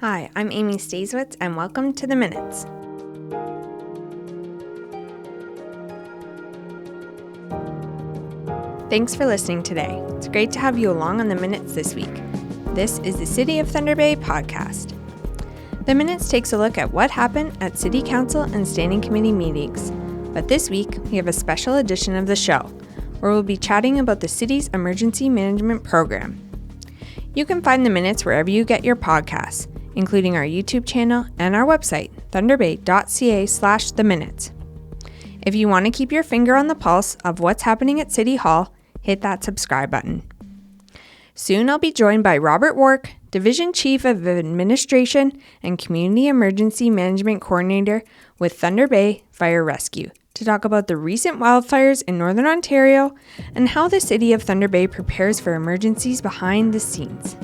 Hi, I'm Amy Stazewitz, and welcome to The Minutes. Thanks for listening today. It's great to have you along on The Minutes this week. This is the City of Thunder Bay podcast. The Minutes takes a look at what happened at City Council and Standing Committee meetings. But this week, we have a special edition of the show, where we'll be chatting about the city's emergency management program. You can find The Minutes wherever you get your podcasts, including our YouTube channel and our website, thunderbay.ca/theminutes. If you want to keep your finger on the pulse of what's happening at City Hall, hit that subscribe button. Soon I'll be joined by Robert Wark, Division Chief of Administration and Community Emergency Management Coordinator with Thunder Bay Fire Rescue, to talk about the recent wildfires in Northern Ontario and how the City of Thunder Bay prepares for emergencies behind the scenes.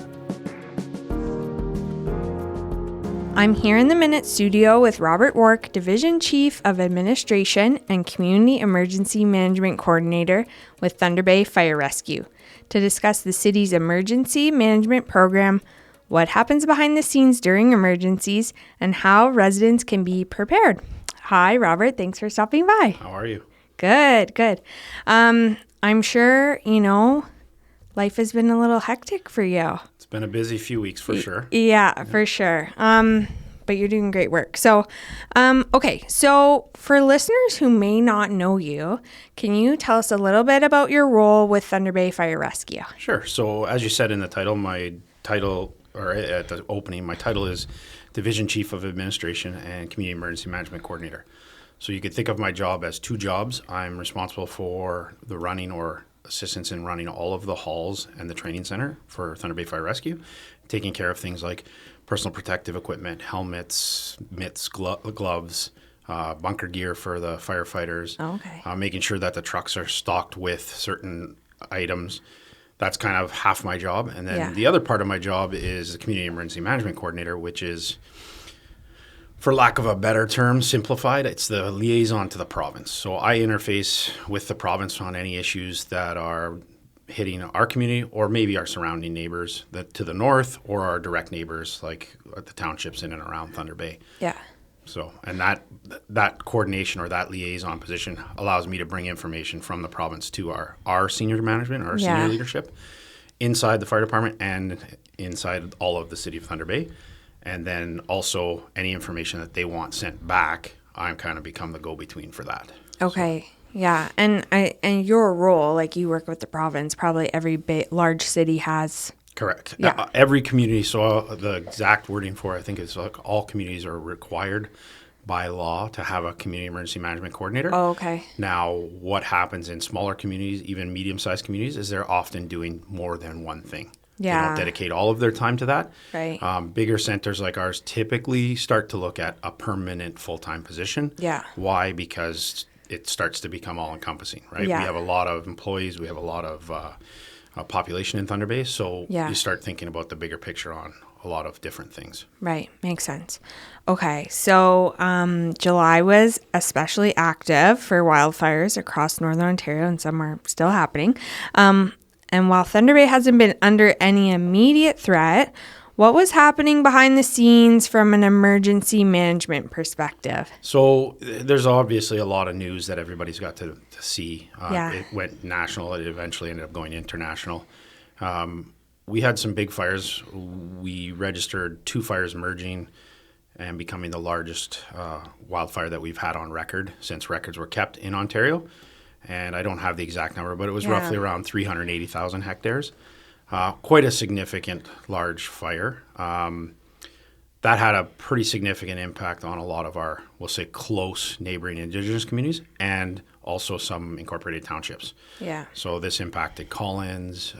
I'm here in the Minute studio with Robert Wark, Division Chief of Administration and Community Emergency Management Coordinator with Thunder Bay Fire Rescue, to discuss the city's emergency management program, what happens behind the scenes during emergencies, and how residents can be prepared. Hi, Robert. Thanks for stopping by. How are you? Good. I'm sure, life has been a little hectic for you. It's been a busy few weeks for sure. Yeah, for sure. But you're doing great work. So, so for listeners who may not know you, can you tell us a little bit about your role with Thunder Bay Fire Rescue? Sure. So as you said in the title, my title is Division Chief of Administration and Community Emergency Management Coordinator. So you could think of my job as two jobs. I'm responsible for the running or assistance in running all of the halls and the training center for Thunder Bay Fire Rescue, taking care of things like personal protective equipment, helmets, mitts, gloves, bunker gear for the firefighters, making sure that the trucks are stocked with certain items. That's kind of half my job. And then the other part of my job is the Community Emergency Management Coordinator, which is, for lack of a better term, simplified, it's the liaison to the province. So I interface with the province on any issues that are hitting our community or maybe our surrounding neighbors to the north, or our direct neighbors like the townships in and around Thunder Bay. Yeah. So, and that coordination or that liaison position allows me to bring information from the province to our senior management, our senior leadership inside the fire department and inside all of the City of Thunder Bay. And then also any information that they want sent back, I'm kind of become the go-between for that. Okay. So. Yeah. And your role, like you work with the province, probably every large city has. Correct. Yeah. Every community, so the exact wording for it, I think is like all communities are required by law to have a community emergency management coordinator. Oh, okay. Now, what happens in smaller communities, even medium-sized communities, is they're often doing more than one thing. Yeah. They don't dedicate all of their time to that. Right. Bigger centers like ours typically start to look at a permanent full-time position. Yeah. Why? Because it starts to become all-encompassing, right? Yeah. We have a lot of employees. We have a lot of population in Thunder Bay. So you start thinking about the bigger picture on a lot of different things. Right. Makes sense. Okay. So July was especially active for wildfires across Northern Ontario, and some are still happening. And while Thunder Bay hasn't been under any immediate threat, what was happening behind the scenes from an emergency management perspective? So there's obviously a lot of news that everybody's got to see. It went national. It eventually ended up going international. We had some big fires. We registered 2 fires emerging and becoming the largest wildfire that we've had on record since records were kept in Ontario. And I don't have the exact number, but it was roughly around 380,000 hectares. Quite a significant large fire. That had a pretty significant impact on a lot of our, we'll say, close neighboring Indigenous communities and also some incorporated townships. Yeah. So this impacted Collins,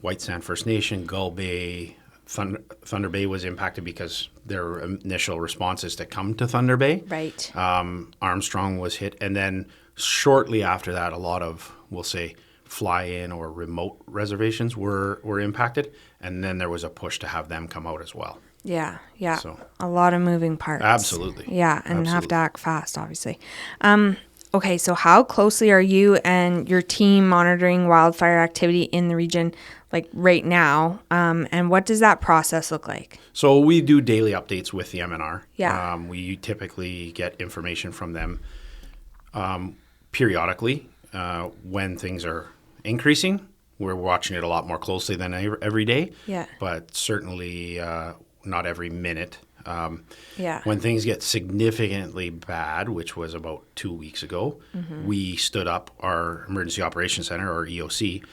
White Sand First Nation, Gull Bay. Thunder Bay was impacted because their initial responses to come to Thunder Bay. Right. Armstrong was hit. And then shortly after that, a lot of, we'll say, fly-in or remote reservations were impacted, and then there was a push to have them come out as well. Yeah. So, a lot of moving parts. Absolutely. Yeah, and have to act fast, obviously. Okay, so how closely are you and your team monitoring wildfire activity in the region? like right now, and what does that process look like? So we do daily updates with the MNR. Yeah. We typically get information from them periodically when things are increasing. We're watching it a lot more closely than every day, Yeah. but certainly not every minute. Yeah. When things get significantly bad, which was about 2 weeks ago, we stood up our Emergency Operations Center, or EOC,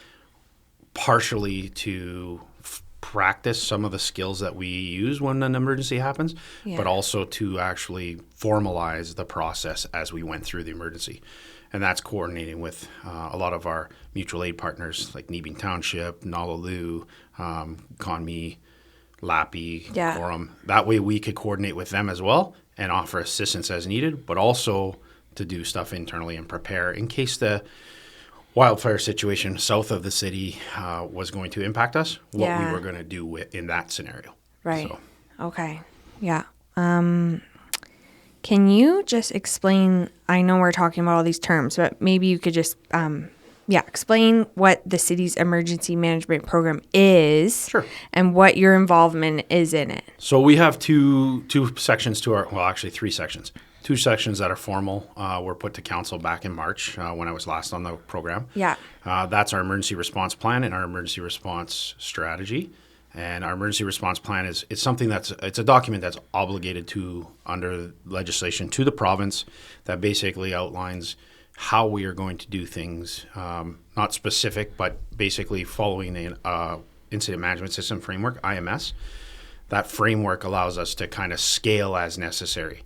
partially to practice some of the skills that we use when an emergency happens, but also to actually formalize the process as we went through the emergency. And that's coordinating with a lot of our mutual aid partners like Neebing Township, Nalalu, Conmee, Lappy, Coram. That way we could coordinate with them as well and offer assistance as needed, but also to do stuff internally and prepare in case the wildfire situation south of the city was going to impact us, what we were going to do in that scenario. Right. So. Okay. Yeah. Can you just explain, I know we're talking about all these terms, but maybe you could just, explain what the city's emergency management program is. Sure. And what your involvement is in it. So we have two sections to our, well, actually 3 sections. 2 sections that are formal were put to council back in March when I was last on the program. Yeah. That's our emergency response plan and our emergency response strategy. And our emergency response plan is something it's a document that's obligated to under legislation to the province that basically outlines how we are going to do things, not specific, but basically following an incident management system framework, IMS. That framework allows us to kind of scale as necessary.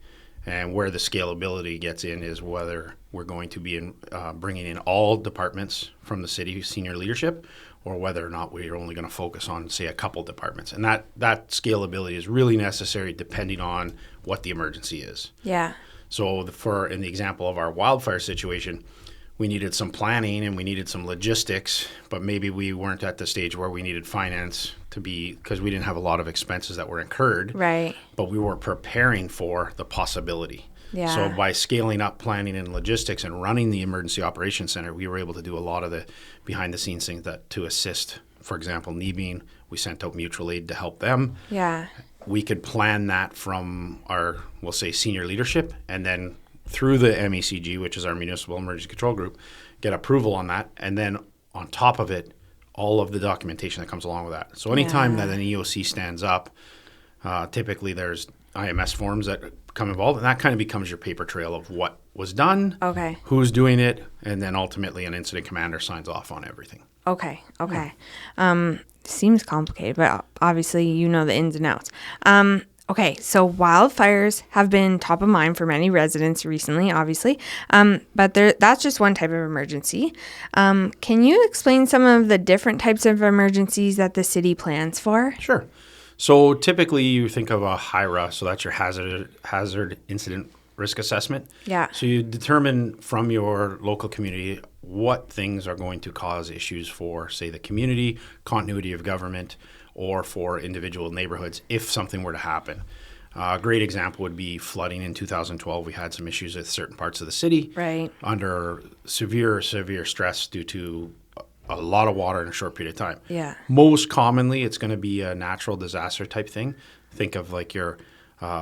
And where the scalability gets in is whether we're going to be bringing in all departments from the city senior leadership, or whether or not we're only going to focus on, say, a couple departments. And that scalability is really necessary depending on what the emergency is. Yeah. So in the example of our wildfire situation, we needed some planning and we needed some logistics, but maybe we weren't at the stage where we needed finance to be, because we didn't have a lot of expenses that were incurred. Right. But we were preparing for the possibility. Yeah. So by scaling up planning and logistics and running the Emergency Operations Center, we were able to do a lot of the behind-the-scenes things to assist. For example, Neebing, we sent out mutual aid to help them. Yeah. We could plan that from our, we'll say, senior leadership, and then through the MECG, which is our Municipal Emergency Control Group, get approval on that. And then on top of it, all of the documentation that comes along with that. So anytime that an EOC stands up, typically there's IMS forms that come involved, and that kind of becomes your paper trail of what was done, who's doing it, and then ultimately an incident commander signs off on everything. Okay. Seems complicated, but obviously you know the ins and outs. Okay, so wildfires have been top of mind for many residents recently, obviously, but that's just one type of emergency. Can you explain some of the different types of emergencies that the city plans for? Sure. So typically you think of a HIRA, so that's your hazard incident risk assessment. Yeah. So you determine from your local community what things are going to cause issues for, say, the community, continuity of government, or for individual neighborhoods if something were to happen. A great example would be flooding in 2012. We had some issues with certain parts of the city under severe stress due to a lot of water in a short period of time. Yeah. Most commonly, it's going to be a natural disaster type thing. Think of like your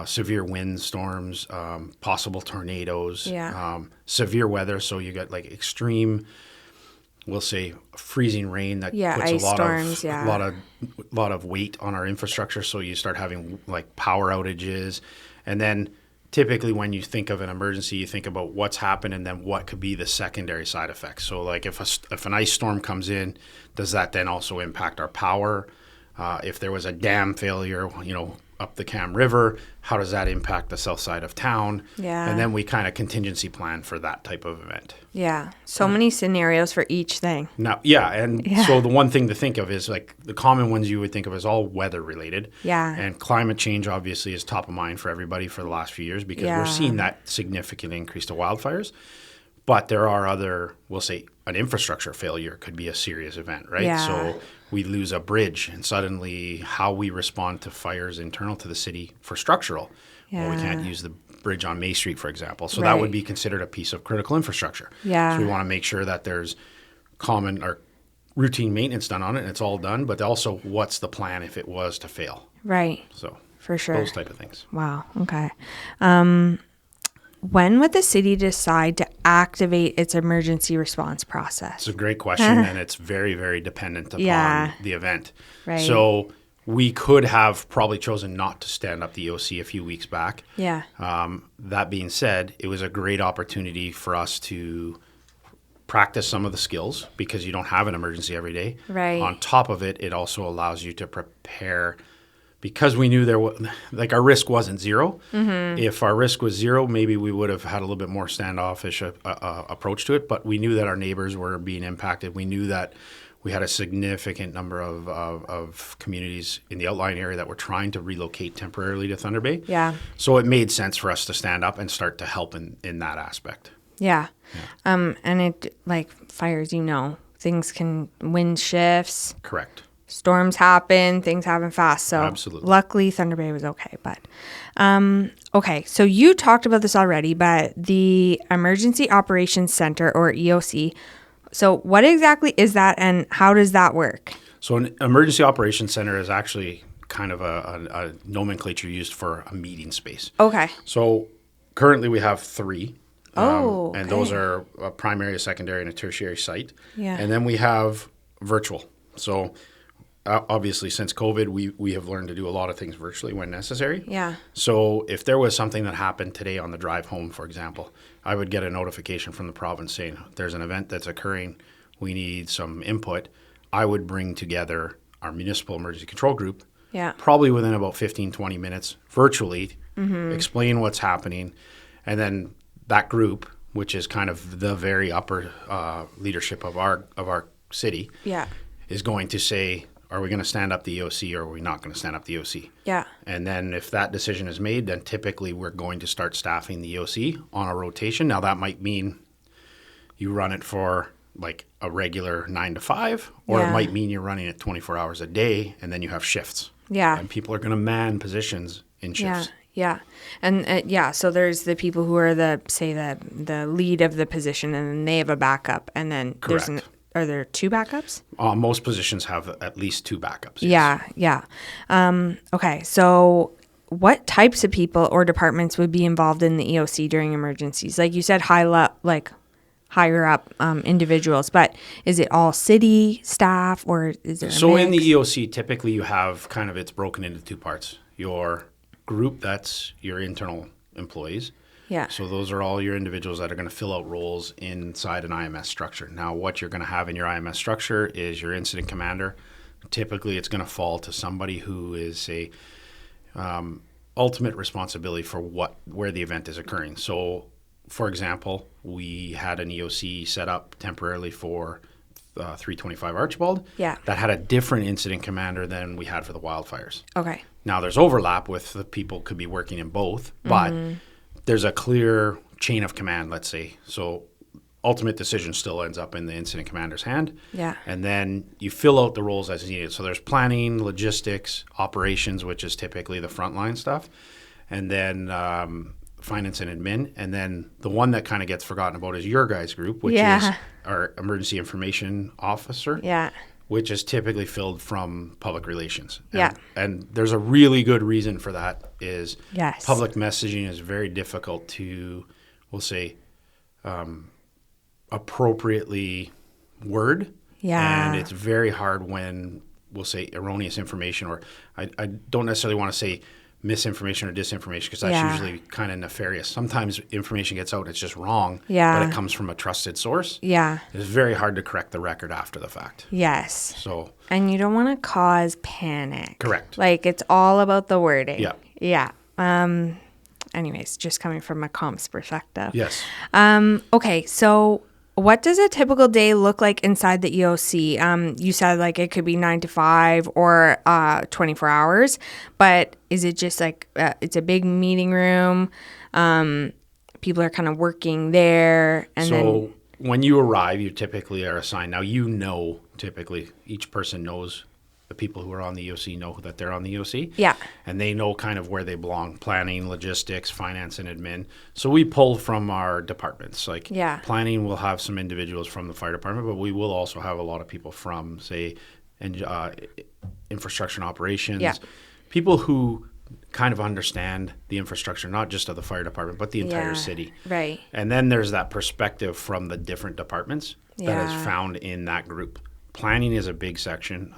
severe windstorms, possible tornadoes, severe weather. So you get like extreme, we'll say, freezing rain that puts ice storms, a lot of weight on our infrastructure. So you start having like power outages, and then typically when you think of an emergency, you think about what's happened and then what could be the secondary side effects. So like if an ice storm comes in, does that then also impact our power? If there was a dam failure, up the Cam River, how does that impact the south side of town? Yeah. And then we kind of contingency plan for that type of event. Yeah. So many scenarios for each thing. Now, so the one thing to think of is like the common ones you would think of as all weather related. Yeah. And climate change obviously is top of mind for everybody for the last few years because we're seeing that significant increase to wildfires. But there are other, we'll say, an infrastructure failure could be a serious event, right? Yeah. So we lose a bridge and suddenly how we respond to fires internal to the city for structural. Well, we can't use the bridge on May Street, for example. So that would be considered a piece of critical infrastructure. Yeah. So we want to make sure that there's common or routine maintenance done on it, and it's all done. But also, what's the plan if it was to fail? Right. So For sure. those type of things. Wow. Okay. When would the city decide to activate its emergency response process? It's a great question, and it's very, very dependent upon the event. Right. So we could have probably chosen not to stand up the EOC a few weeks back. Yeah. That being said, it was a great opportunity for us to practice some of the skills because you don't have an emergency every day. Right. On top of it, it also allows you to prepare because we knew there was, like, our risk wasn't zero. Mm-hmm. If our risk was zero, maybe we would have had a little bit more standoffish approach to it. But we knew that our neighbors were being impacted. We knew that we had a significant number of communities in the outlying area that were trying to relocate temporarily to Thunder Bay. Yeah. So it made sense for us to stand up and start to help in that aspect. Yeah. And it, like fires, things can, wind shifts. Correct. Storms happen, things happen fast. So Absolutely. Luckily Thunder Bay was okay. But okay, so you talked about this already, but the Emergency Operations Center, or EOC, so what exactly is that and how does that work? So an Emergency Operations Center is actually kind of a nomenclature used for a meeting space. Okay. So currently we have 3. And those okay. are a primary, a secondary, and a tertiary site. Yeah. And then we have virtual. So obviously since COVID, we have learned to do a lot of things virtually when necessary. Yeah. So if there was something that happened today on the drive home, for example, I would get a notification from the province saying there's an event that's occurring. We need some input. I would bring together our municipal emergency control group, probably within about 15, 20 minutes, virtually, explain what's happening. And then that group, which is kind of the very upper leadership of our city, is going to say, are we going to stand up the EOC or are we not going to stand up the EOC? Yeah. And then if that decision is made, then typically we're going to start staffing the EOC on a rotation. Now that might mean you run it for like a regular 9 to 5, or it might mean you're running it 24 hours a day and then you have shifts. Yeah. And people are going to man positions in shifts. Yeah. And so there's the people who are the lead of the position, and then they have a backup, and then are there 2 backups? Most positions have at least 2 backups. Yes. Yeah. Okay. So what types of people or departments would be involved in the EOC during emergencies? Like you said, higher up individuals, but is it all city staff, or is there a So mix? in the EOC, typically you have it's broken into 2 parts. Your group, that's your internal employees. Yeah. So those are all your individuals that are going to fill out roles inside an IMS structure. Now, what you're going to have in your IMS structure is your incident commander. Typically, it's going to fall to somebody who is a ultimate responsibility for where the event is occurring. So, for example, we had an EOC set up temporarily for 325 Archibald. Yeah. That had a different incident commander than we had for the wildfires. Okay. Now, there's overlap with the people could be working in both, but there's a clear chain of command, let's say. So ultimate decision still ends up in the incident commander's hand. Yeah. And then you fill out the roles as needed. So there's planning, logistics, operations, which is typically the frontline stuff, and then finance and admin. And then the one that kind of gets forgotten about is your guys' group, which is our emergency information officer. Yeah. Which is typically filled from public relations. And there's a really good reason for that is public messaging is very difficult to, we'll say, appropriately word. Yeah. And it's very hard when, we'll say, erroneous information, or I don't necessarily want to say misinformation or disinformation, because that's usually kind of nefarious. Sometimes information gets out, it's just wrong, but it comes from a trusted source. Yeah. It's very hard to correct the record after the fact. Yes. So. And you don't want to cause panic. Correct. Like, it's all about the wording. Yeah. Yeah. Anyways, just coming from a comms perspective. Yes. Okay, so what does a typical day look like inside the EOC? You said like it could be 9 to 5 or 24 hours, but is it just like it's a big meeting room? People are kind of working there, and so when you arrive, you typically are assigned. Now typically each person knows the people who are on the EOC know that they're on the EOC. Yeah. And they know kind of where they belong: planning, logistics, finance, and admin. So we pull from our departments. Like planning will have some individuals from the fire department, but we will also have a lot of people from, say, infrastructure and operations. Yeah. People who kind of understand the infrastructure, not just of the fire department, but the entire city. Right. And then there's that perspective from the different departments that is found in that group. Planning is a big section.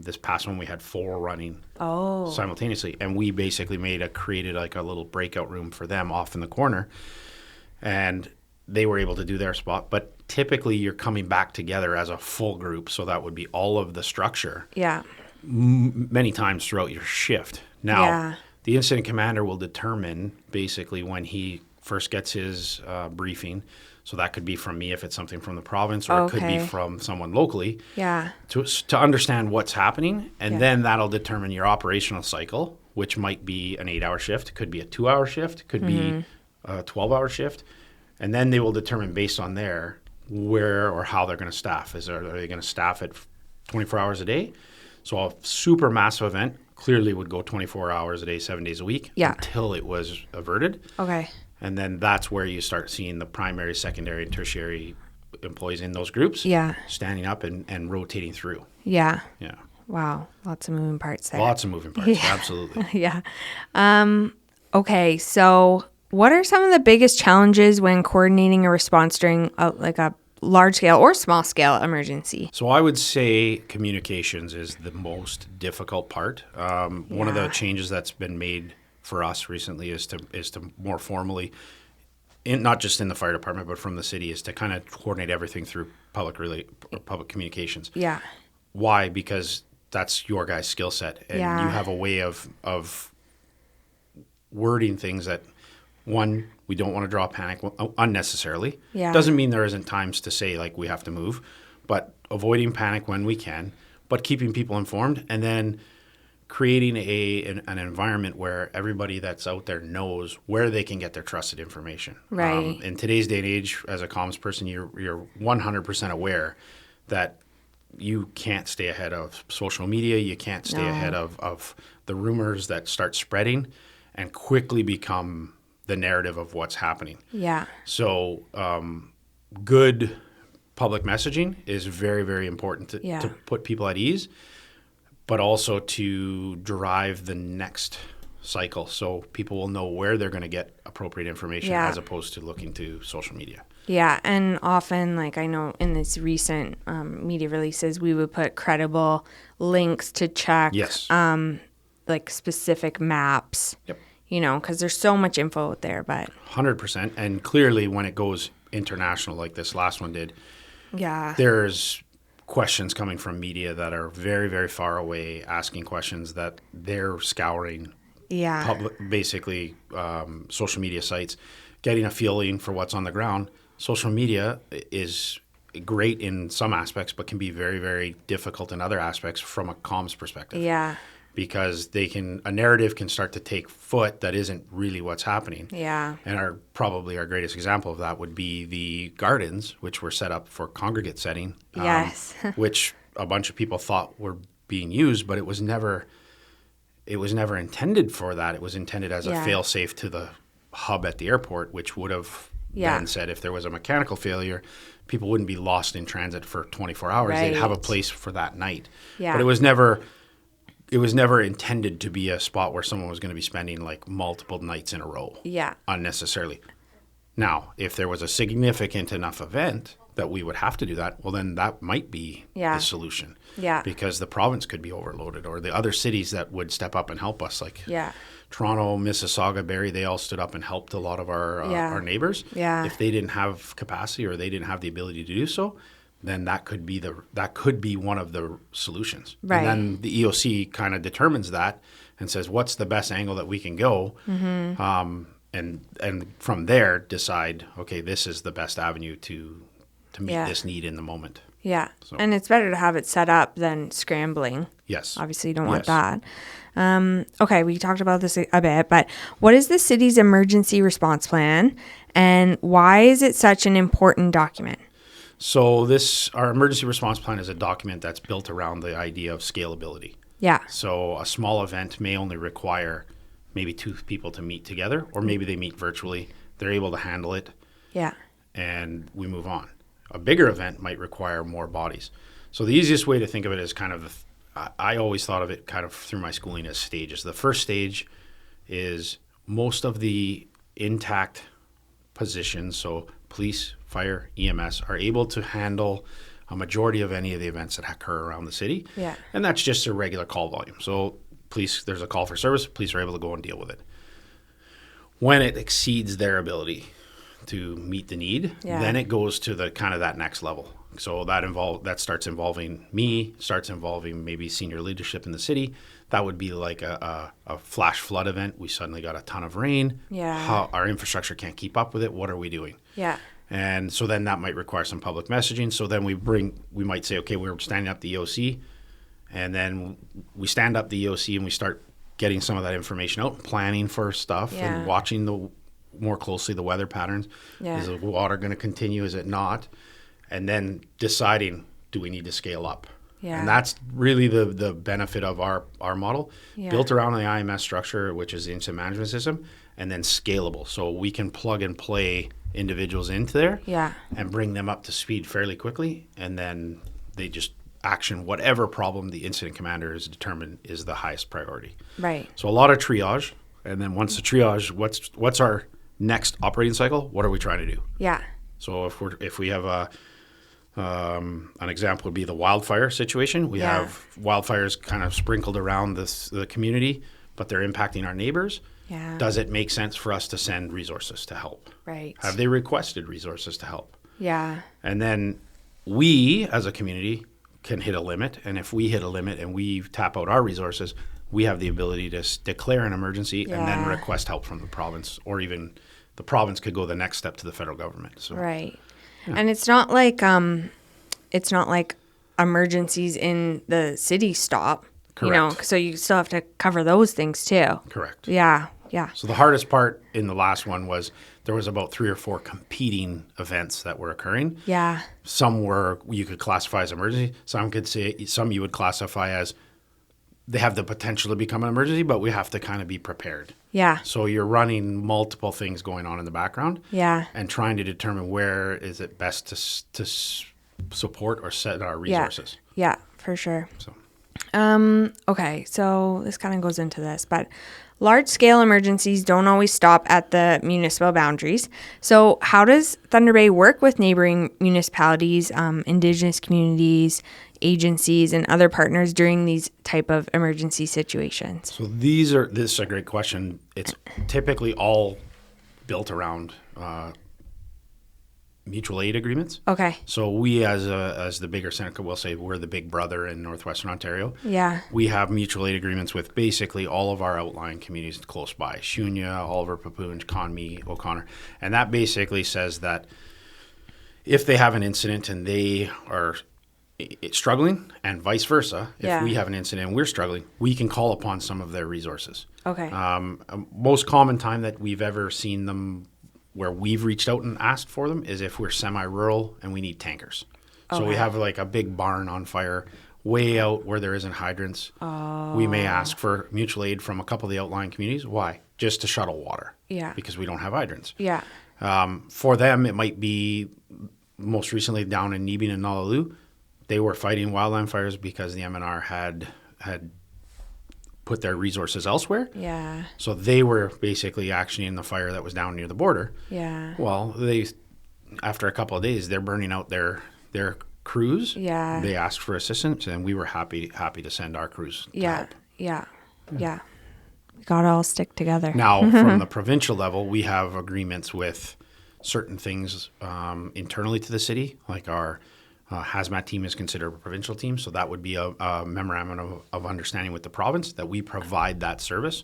This past one, we had 4 running simultaneously. And we basically created like a little breakout room for them off in the corner. And they were able to do their spot. But typically, you're coming back together as a full group. So that would be all of the structure. Yeah. Many times throughout your shift. Now, the incident commander will determine basically when he first gets his briefing. So that could be from me if it's something from the province, or it could be from someone locally. Yeah. To understand what's happening, and then that'll determine your operational cycle, which might be an 8-hour shift, could be a 2-hour shift, could be a 12-hour shift, and then they will determine based on there where or how they're going to staff. Are they going to staff it 24 hours a day? So a super massive event clearly would go 24 hours a day, 7 days a week until it was averted. Okay. And then that's where you start seeing the primary, secondary, and tertiary employees in those groups standing up and rotating through. Yeah. Yeah. Wow. Lots of moving parts there. Lots of moving parts. Absolutely. Yeah. Okay. So what are some of the biggest challenges when coordinating a response during a large scale or small scale emergency? So I would say communications is the most difficult part. One of the changes that's been made for us recently is to more formally, not just in the fire department, but from the city, is to kind of coordinate everything through public communications. Yeah. Why? Because that's your guys' skill set, and you have a way of wording things that, one, we don't want to draw panic unnecessarily. Yeah. Doesn't mean there isn't times to say, like, we have to move, but avoiding panic when we can, but keeping people informed, and then creating an environment where everybody that's out there knows where they can get their trusted information. Right. In today's day and age, as a comms person, you're 100% aware that you can't stay ahead of social media. You can't stay ahead of the rumors that start spreading and quickly become the narrative of what's happening. Yeah. So good public messaging is very, very important to put people at ease, but also to drive the next cycle so people will know where they're going to get appropriate information as opposed to looking to social media. Yeah, and often, like I know in this recent media releases, we would put credible links to check like specific maps. Yep. You know, because there's so much info out there, but 100%. And clearly when it goes international like this last one did, there's questions coming from media that are very, very far away, asking questions that they're scouring basically social media sites, getting a feeling for what's on the ground. Social media is great in some aspects, but can be very, very difficult in other aspects from a comms perspective. Yeah. Because a narrative can start to take foot that isn't really what's happening. Yeah. And probably our greatest example of that would be the gardens, which were set up for congregate setting. Yes. Which a bunch of people thought were being used, but it was never intended for that. It was intended as a fail-safe to the hub at the airport, which would have then said if there was a mechanical failure, people wouldn't be lost in transit for 24 hours. Right. They'd have a place for that night. Yeah. But it was never intended to be a spot where someone was going to be spending like multiple nights in a row. Yeah. Unnecessarily. Now, if there was a significant enough event that we would have to do that, well, then that might be the solution. Yeah. Because the province could be overloaded, or the other cities that would step up and help us, like Toronto, Mississauga, Barrie, they all stood up and helped a lot of our neighbors. Yeah. If they didn't have capacity or they didn't have the ability to do so, then that could be one of the solutions. Right. And then the EOC kind of determines that and says, what's the best angle that we can go? Mm-hmm. And from there decide, okay, this is the best avenue to meet this need in the moment. Yeah. So. And it's better to have it set up than scrambling. Yes. Obviously you don't want that. Okay, we talked about this a bit, but what is the city's emergency response plan and why is it such an important document? So our emergency response plan is a document that's built around the idea of scalability. Yeah. So a small event may only require maybe 2 people to meet together, or maybe they meet virtually. They're able to handle it, Yeah. and we move on. A bigger event might require more bodies. So the easiest way to think of it is kind of, I always thought of it kind of through my schooling as stages. The first stage is most of the intact positions, so police, fire, EMS, are able to handle a majority of any of the events that occur around the city. Yeah. And that's just a regular call volume. So police, there's a call for service, police are able to go and deal with it. When it exceeds their ability to meet the need, then it goes to the kind of that next level. So that starts involving me, starts involving maybe senior leadership in the city. That would be like a flash flood event. We suddenly got a ton of rain. Yeah. Our infrastructure can't keep up with it. What are we doing? Yeah. And so then that might require some public messaging. So then we might say, okay, we're standing up the EOC, and then we stand up the EOC and we start getting some of that information out, planning for stuff, and watching more closely the weather patterns. Yeah. Is the water going to continue? Is it not? And then deciding, do we need to scale up? Yeah. And that's really the benefit of our model, built around the IMS structure, which is the incident management system, and then scalable. So we can plug and play individuals into there and bring them up to speed fairly quickly, and then they just action whatever problem the incident commander is determined is the highest priority. Right. So a lot of triage, and then once the triage, what's our next operating cycle? What are we trying to do? Yeah. So if we have an example would be the wildfire situation. We have wildfires kind of sprinkled around the community, but they're impacting our neighbors. Yeah. Does it make sense for us to send resources to help? Right. Have they requested resources to help? Yeah. And then we, as a community, can hit a limit. And if we hit a limit and we tap out our resources, we have the ability to declare an emergency and then request help from the province, or even the province could go the next step to the federal government. So. Right. Yeah. And it's not like emergencies in the city stop. Correct. So you still have to cover those things too. Correct. Yeah. Yeah. So the hardest part in the last one was there was about 3 or 4 competing events that were occurring. Yeah. Some you could classify as emergency. Some you would classify as they have the potential to become an emergency, but we have to kind of be prepared. Yeah. So you're running multiple things going on in the background. Yeah. And trying to determine where is it best to support or set our resources. Yeah, for sure. So. Okay, so this kind of goes into this, but large-scale emergencies don't always stop at the municipal boundaries. So how does Thunder Bay work with neighboring municipalities, Indigenous communities, agencies, and other partners during these type of emergency situations? So this is a great question. It's typically all built around mutual aid agreements. Okay. So we, as the bigger Seneca, will say we're the big brother in Northwestern Ontario. Yeah. We have mutual aid agreements with basically all of our outlying communities close by: Shunya, Oliver, Papoonge, Conmee, O'Connor, and that basically says that if they have an incident and they are struggling, and vice versa, if we have an incident and we're struggling, we can call upon some of their resources. Okay. Most common time that we've ever seen them where we've reached out and asked for them is if we're semi-rural and we need tankers. Okay. So we have like a big barn on fire way out where there isn't hydrants. Oh. We may ask for mutual aid from a couple of the outlying communities. Why? Just to shuttle water. Yeah. Because we don't have hydrants. Yeah. For them, it might be most recently down in Nebin and Nallaloo. They were fighting wildland fires because the MNR had put their resources elsewhere. Yeah. So they were basically actioning the fire that was down near the border. Yeah. Well, after a couple of days, they're burning out their crews. Yeah. They asked for assistance, and we were happy to send our crews to help. Yeah. Yeah. We got to all stick together. Now, from the provincial level, we have agreements with certain things internally to the city, like our hazmat team is considered a provincial team, so that would be a memorandum of understanding with the province that we provide that service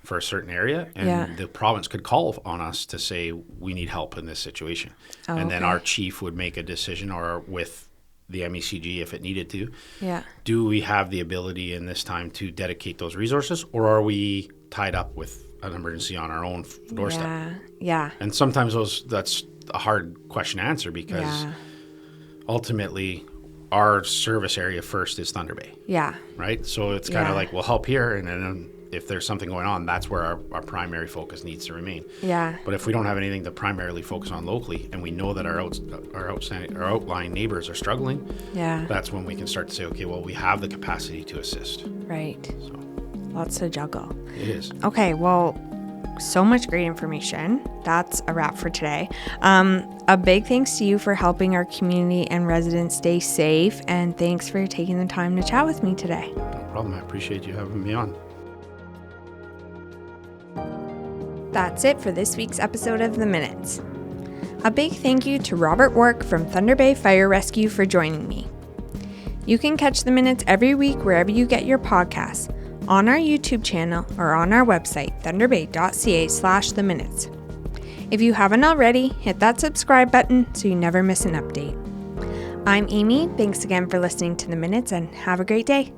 for a certain area, and the province could call on us to say we need help in this situation. And then our chief would make a decision, or with the MECG if it needed to. Yeah. Do we have the ability in this time to dedicate those resources, or are we tied up with an emergency on our own doorstep? Yeah. And sometimes that's a hard question to answer because ultimately, our service area first is Thunder Bay, Yeah. right? So it's kind of Yeah. like, we'll help here, and then if there's something going on, that's where our primary focus needs to remain. Yeah. But if we don't have anything to primarily focus on locally, and we know that our outlying neighbors are struggling, Yeah. that's when we can start to say, okay, well, we have the capacity to assist. Right. So Lots to juggle. it is. Okay, well, so much great information. That's a wrap for today. A big thanks to you for helping our community and residents stay safe, and thanks for taking the time to chat with me today. No problem. I appreciate you having me on. That's it for this week's episode of The Minutes. A big thank you to Robert Wark from Thunder Bay Fire Rescue for joining me. You can catch The Minutes every week wherever you get your podcasts, on our YouTube channel or on our website, thunderbay.ca/The Minutes. If you haven't already, hit that subscribe button so you never miss an update. I'm Amy. Thanks again for listening to The Minutes, and have a great day.